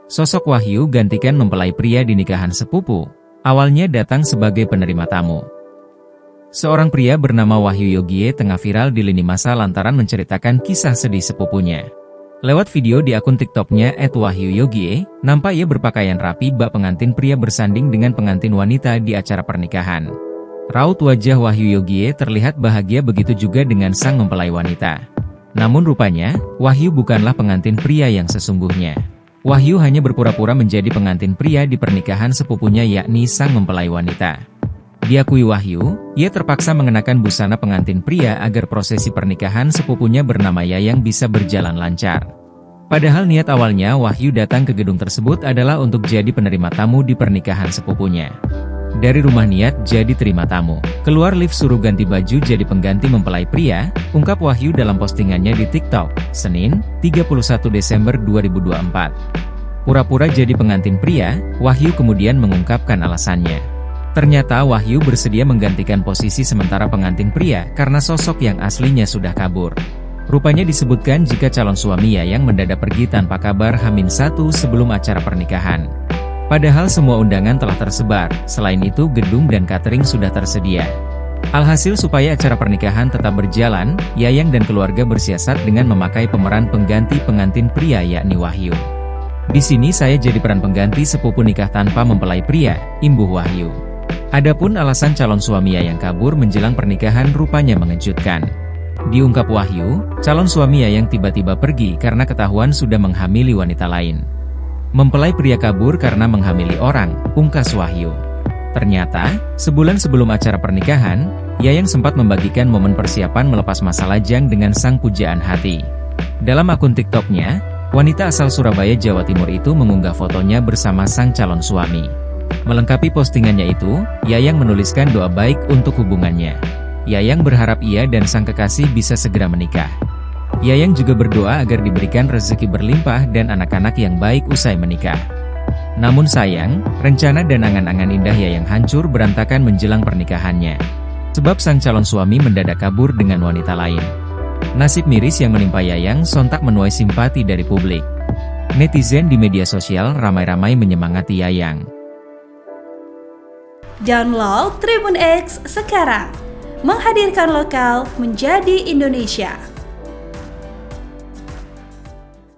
Sosok Wahyu gantikan mempelai pria di nikahan sepupu. Awalnya datang sebagai penerima tamu. Seorang pria bernama Wahyu Yogie tengah viral di lini masa lantaran menceritakan kisah sedih sepupunya. Lewat video di akun TikToknya @WahyuYogie, nampak ia berpakaian rapi bak pengantin pria bersanding dengan pengantin wanita di acara pernikahan. Raut wajah Wahyu Yogie terlihat bahagia, begitu juga dengan sang mempelai wanita. Namun rupanya, Wahyu bukanlah pengantin pria yang sesungguhnya. Wahyu hanya berpura-pura menjadi pengantin pria di pernikahan sepupunya, yakni sang mempelai wanita. Diakui Wahyu, ia terpaksa mengenakan busana pengantin pria agar prosesi pernikahan sepupunya bernama Yayang bisa berjalan lancar. Padahal niat awalnya Wahyu datang ke gedung tersebut adalah untuk jadi penerima tamu di pernikahan sepupunya. Dari rumah niat jadi terima tamu, keluar lift suruh ganti baju jadi pengganti mempelai pria, ungkap Wahyu dalam postingannya di TikTok, Senin, 31 Desember 2024. Pura-pura jadi pengantin pria, Wahyu kemudian mengungkapkan alasannya. Ternyata Wahyu bersedia menggantikan posisi sementara pengantin pria karena sosok yang aslinya sudah kabur. Rupanya disebutkan jika calon suami Yayang mendadak pergi tanpa kabar H-1 sebelum acara pernikahan. Padahal semua undangan telah tersebar, selain itu gedung dan catering sudah tersedia. Alhasil supaya acara pernikahan tetap berjalan, Yayang dan keluarga bersiasat dengan memakai pemeran pengganti pengantin pria yakni Wahyu. Di sini saya jadi peran pengganti sepupu nikah tanpa mempelai pria, imbuh Wahyu. Adapun alasan calon suami Yayang kabur menjelang pernikahan rupanya mengejutkan. Diungkap Wahyu, calon suami Yayang tiba-tiba pergi karena ketahuan sudah menghamili wanita lain. Mempelai pria kabur karena menghamili orang, pungkas Wahyu. Ternyata, sebulan sebelum acara pernikahan, Yayang sempat membagikan momen persiapan melepas masa lajang dengan sang pujaan hati. Dalam akun TikToknya, wanita asal Surabaya, Jawa Timur itu mengunggah fotonya bersama sang calon suami. Melengkapi postingannya itu, Yayang menuliskan doa baik untuk hubungannya. Yayang berharap ia dan sang kekasih bisa segera menikah. Yayang juga berdoa agar diberikan rezeki berlimpah dan anak-anak yang baik usai menikah. Namun sayang, rencana dan angan-angan indah Yayang hancur berantakan menjelang pernikahannya. Sebab sang calon suami mendadak kabur dengan wanita lain. Nasib miris yang menimpa Yayang sontak menuai simpati dari publik. Netizen di media sosial ramai-ramai menyemangati Yayang. Download Tribun X sekarang, menghadirkan lokal menjadi Indonesia.